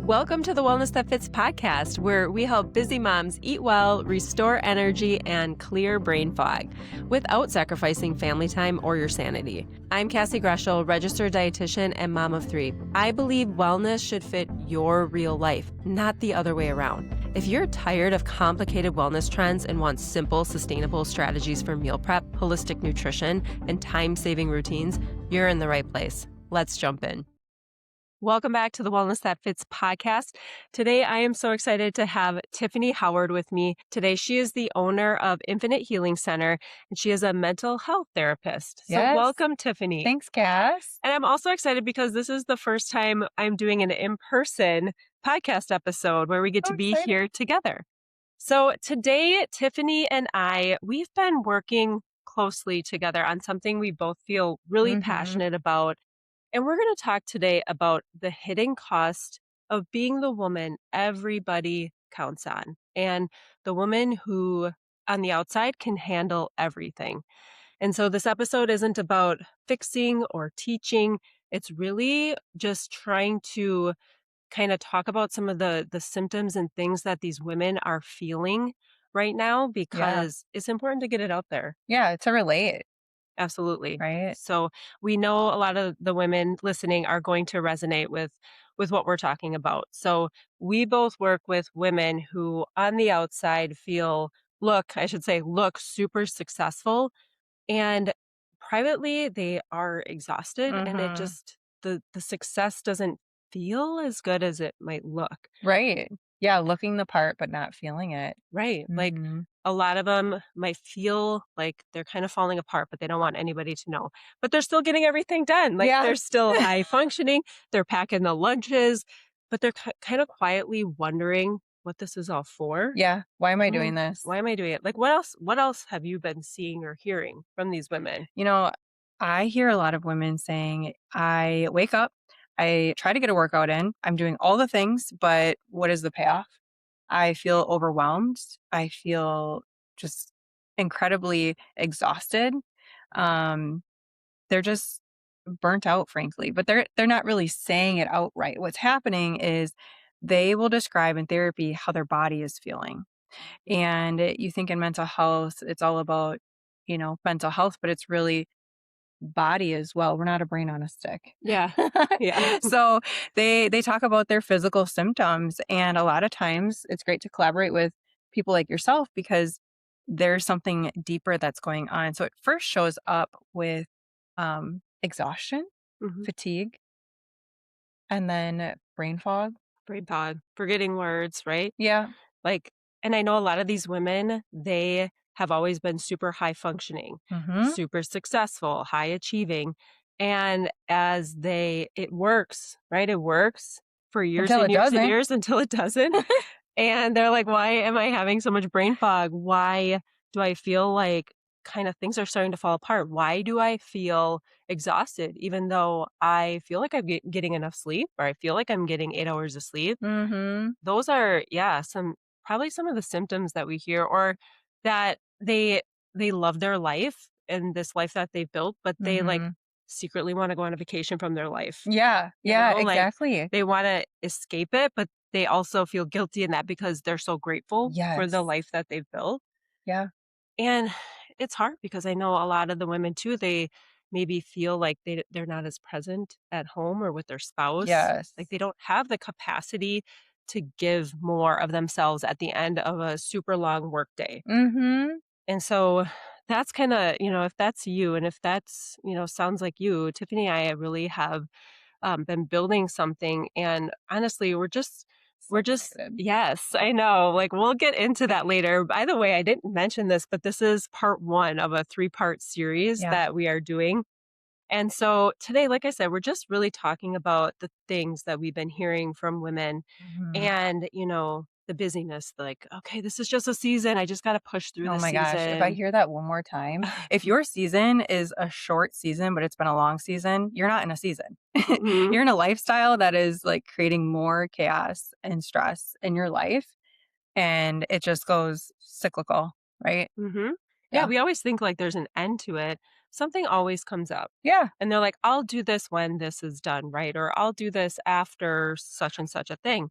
Welcome to the Wellness That Fits podcast, where we help busy moms eat well, restore energy, and clear brain fog without sacrificing family time or your sanity. I'm Cassie Greschel, registered dietitian and mom of three. I believe wellness should fit your real life, not the other way around. If you're tired of complicated wellness trends and want simple, sustainable strategies for meal prep, holistic nutrition, and time-saving routines, you're in the right place. Let's jump in. Welcome back to the Wellness That Fits podcast. Today, I am so excited to have Tiffany Howard with me. Today, she is the owner of Infinite Healing Center, and she is a mental health therapist. So Yes. welcome, Tiffany. Thanks, Cass. And I'm also excited because this is the first time I'm doing an in-person podcast episode where we get to be here together. So today, Tiffany and we've been working closely together on something we both feel really passionate about. And we're going to talk today about the hidden cost of being the woman everybody counts on, and the woman who on the outside can handle everything. And so this episode isn't about fixing or teaching. It's really just trying to kind of talk about some of the symptoms and things that these women are feeling right now, because it's important to get it out there. Yeah, to relate. Absolutely. Right. So we know a lot of the women listening are going to resonate with what we're talking about. So we both work with women who on the outside look super successful, and privately they are exhausted, and it just the success doesn't feel as good as it might look. Right. Yeah, looking the part but not feeling it. Right. Like a lot of them might feel like they're kind of falling apart, but they don't want anybody to know. But they're still getting everything done. Like they're still high functioning. They're packing the lunches, but they're kind of quietly wondering what this is all for. Yeah. Why am I doing this? Why am I doing it? Like what else have you been seeing or hearing from these women? You know, I hear a lot of women saying, I wake up, I try to get a workout in, I'm doing all the things, but what is the payoff? I feel overwhelmed. I feel just incredibly exhausted. They're just burnt out, frankly, but they're not really saying it outright. What's happening is they will describe in therapy how their body is feeling. And you think in mental health, it's all about, mental health, but it's really body as well. We're not a brain on a stick. Yeah. Yeah. So they talk about their physical symptoms, and a lot of times it's great to collaborate with people like yourself because there's something deeper that's going on. So it first shows up with exhaustion, fatigue, and then brain fog. Brain fog, forgetting words, right? Yeah. Like, and I know a lot of these women, they have always been super high functioning, super successful, high achieving. And it works, right? It works for years and years and years until it doesn't. And they're like, why am I having so much brain fog? Why do I feel like kind of things are starting to fall apart? Why do I feel exhausted, even though I feel like I'm getting enough sleep, or I feel like I'm getting 8 hours of sleep? Those are, probably some of the symptoms that we hear, or that they love their life and this life that they've built, but they like secretly want to go on a vacation from their life. Yeah. Yeah, exactly. Like, they want to escape it, but they also feel guilty in that because they're so grateful for the life that they've built. Yeah. And it's hard because I know a lot of the women too, they maybe feel like they're not as present at home or with their spouse. Yes. Like they don't have the capacity to give more of themselves at the end of a super long work day. And so that's kind of, if that's you, and if that's, sounds like you, Tiffany and I really have been building something. And honestly, we're just, yes, I know. Like we'll get into that later. By the way, I didn't mention this, but this is part 1 of a 3-part series that we are doing. And so today, like I said, we're just really talking about the things that we've been hearing from women and, the busyness, like, okay, this is just a season. I just got to push through this season. Oh my gosh. If I hear that one more time, if your season is a short season, but it's been a long season, you're not in a season. You're in a lifestyle that is like creating more chaos and stress in your life. And it just goes cyclical, right? Yeah, we always think like there's an end to it, something always comes up. Yeah. And they're like, I'll do this when this is done, right? Or I'll do this after such and such a thing.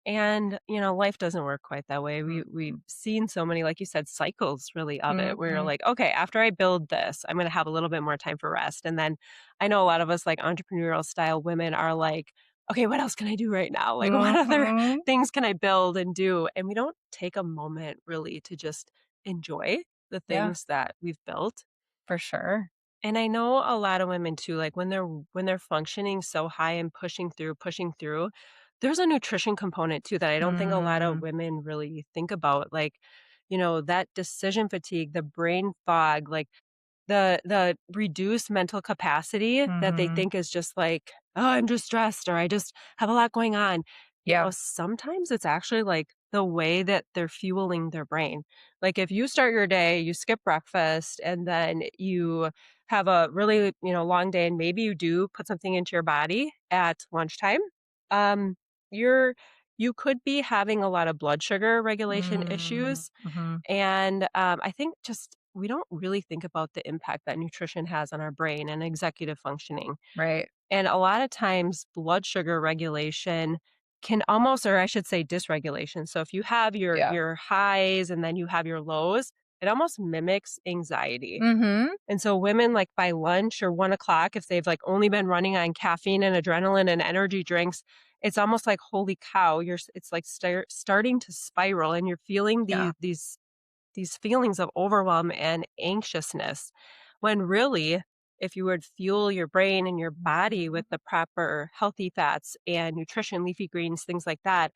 And, life doesn't work quite that way. We've Mm-mm. seen so many, like you said, cycles really of it where you're Mhm. like, okay, after I build this, I'm gonna have a little bit more time for rest. And then I know a lot of us like entrepreneurial style women are like, okay, what else can I do right now? Like what other Mhm. things can I build and do? And we don't take a moment really to just enjoy the Yeah, things that we've built. for sure. And I know a lot of women too, like when they're functioning so high and pushing through, there's a nutrition component too that I don't think a lot of Mm. women really think about. Like, that decision fatigue, the brain fog, like the reduced mental capacity that they Mhm. think is just like, oh, I'm just stressed or I just have a lot going on. Yeah. Sometimes it's actually like the way that they're fueling their brain. Like if you start your day, you skip breakfast, and then you have a really, long day, and maybe you do put something into your body at lunchtime, um, you're you could be having a lot of blood sugar regulation Mm. issues. Mhm. And I think just we don't really think about the impact that nutrition has on our brain and executive functioning. Right. And a lot of times, blood sugar regulation can almost, or I should say, dysregulation. So if you have your Yeah. your highs and then you have your lows, it almost mimics anxiety. Mhm. And so women, like by lunch or 1 o'clock, if they've like only been running on caffeine and adrenaline and energy drinks, it's almost like holy cow, it's like starting to spiral, and you're feeling Yeah. these feelings of overwhelm and anxiousness, when really, if you would fuel your brain and your body Mhm. with the proper healthy fats and nutrition, leafy greens, things like that,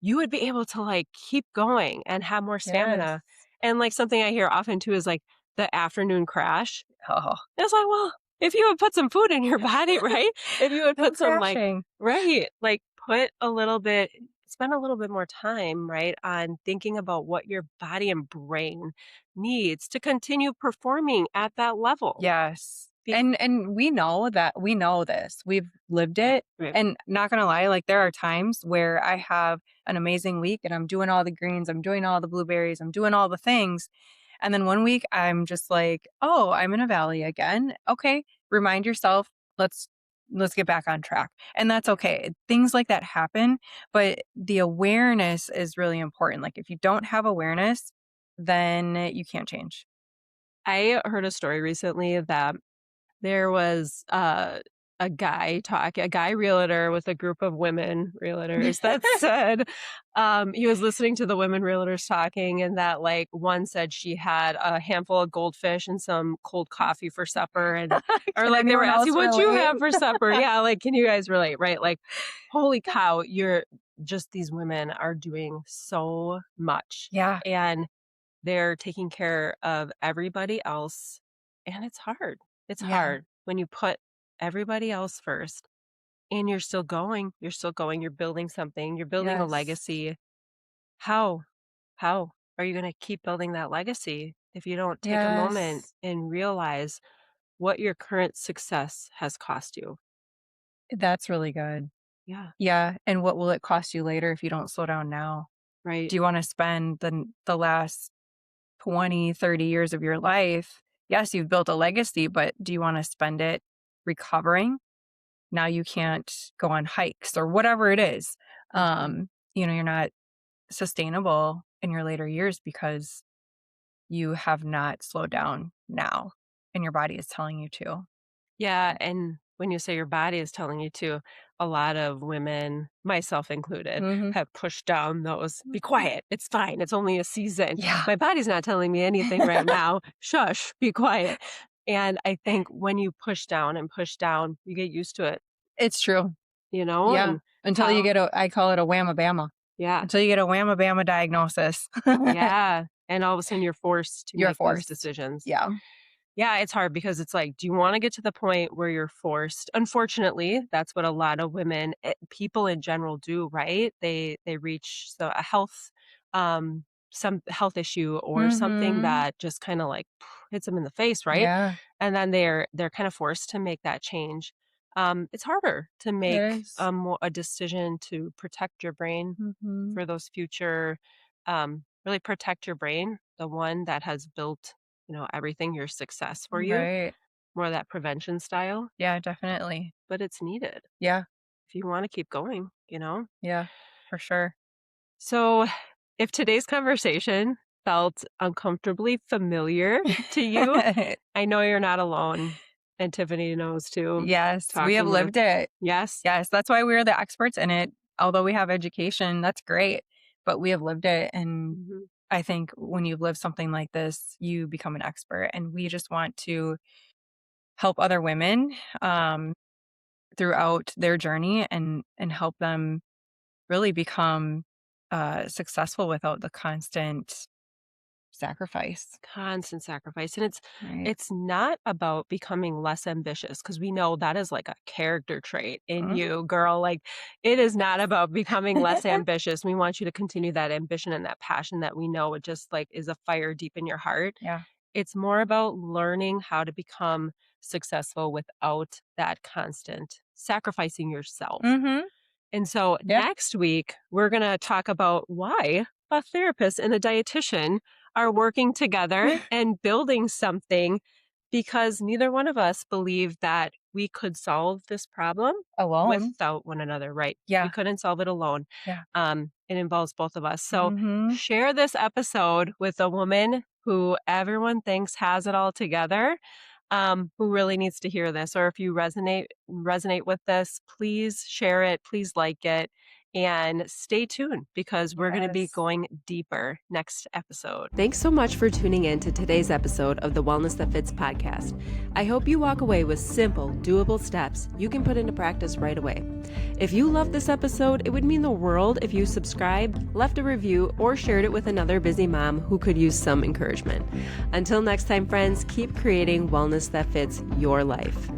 you would be able to like keep going and have more Yes. stamina. And like something I hear often too is like the afternoon crash. Oh. It's like, well, if you would put some food in your body, right? If you would No put some like, crashing. right, like put a little bit, spend a little bit more time, right, on thinking about what your body and brain needs to continue performing at that level. Yes. Be- And we know this. We've lived right, it, right. and not gonna lie, like, there are times where I have an amazing week and I'm doing all the greens, I'm doing all the blueberries, I'm doing all the things, and then one week I'm just like, "Oh, I'm in a valley again. Okay, remind yourself, let's get back on track." And that's okay. Things like that happen, but the awareness is really important. Like, if you don't have awareness, then you can't change. I heard a story recently that there was, a guy realtor with a group of women realtors that said, he was listening to the women realtors talking, and that, like, one said she had a handful of goldfish and some cold coffee for supper, and or, Can like, they were anyone asking, else "What'd you relate? have for supper?" Yeah, like, can you guys relate, right? Like, holy cow, you're just these women are doing so much, Yeah, and they're taking care of everybody else, and it's hard. It's yeah, hard when you put everybody else first and you're still going, you're building something, you're building a yes, legacy. How? How are you gonna keep building that legacy if you don't take a moment yes. and realize what your current success has cost you? That's really good. Yeah, Yeah, and what will it cost you later if you don't slow down now? right. Do you wanna spend the last 20, 30 years of your life, yes, you've built a legacy, but do you wanna spend it recovering? Now you can't go on hikes or whatever it is. Mhm. You're not sustainable in your later years because you have not slowed down now, and your body is telling you to. Yeah, and when you say your body is telling you to, a lot of women, myself included, Mhm. have pushed down those, "Be Mhm. quiet, it's fine, it's only a season. Yeah. My body's not telling me anything right now. Shush, be quiet." And I think when you push down, you get used to it, It's true. you know, Yeah. and Until you how get a I call it a whamma-bamma. yeah, Until you get a whamma-bamma diagnosis. yeah, and all of a sudden you're forced to You're make those forced. decisions. Yeah. Yeah, it's hard because it's like, do you wanna get to the point where you're forced? Unfortunately, that's what a lot of women, people in general do, right? They reach a health, um, some health issue or something Mhm. that just kinda like hits them in the face, right? Yeah. And then they're kinda forced to make that change. It's harder to It make is. a decision to protect your brain Mhm. for those future, really protect your brain, the one that has built, everything, your success for you. Right. more of that prevention style, Yeah, definitely. but it's needed Yeah, if you want to keep going, you know? yeah, for sure. So, if today's conversation felt uncomfortably familiar to you, I know you're not alone. And Tiffany knows too, Yes, we have talking with, lived it. yes. Yes, that's why we're the experts in it. Although we have education, that's great, but we have lived it, and Mhm. I think when you've lived something like this, you become an expert, and we just want to help other women, throughout their journey and help them really become, successful without the constant sacrifice, Constant sacrifice. And right? it's not about becoming less ambitious because we know that is like a character trait in Mhm. you, girl. Like it is not about becoming less ambitious. We want you to continue that ambition and that passion that we know it just like is a fire deep in your heart. Yeah. It's more about learning how to become successful without that constant sacrificing yourself. Mhm. And so Yeah. next week, we're going to talk about why a therapist and a dietitian are working together and building something because neither one of us believe that we could solve this problem Alone. without one another, right? We Yeah. couldn't solve it alone. Yeah. It involves both of us. So Mhm. share this episode with a woman who everyone thinks has it all together, who really needs to hear this. Or if you resonate with this, please share it, please like it, and stay tuned because we're going to be Yes. going deeper next episode. Thanks so much for tuning in to today's episode of the Wellness That Fits podcast. I hope you walk away with simple, doable steps you can put into practice right away. If you loved this episode, it would mean the world if you subscribed, left a review, or shared it with another busy mom who could use some encouragement. Until next time, friends, keep creating wellness that fits your life.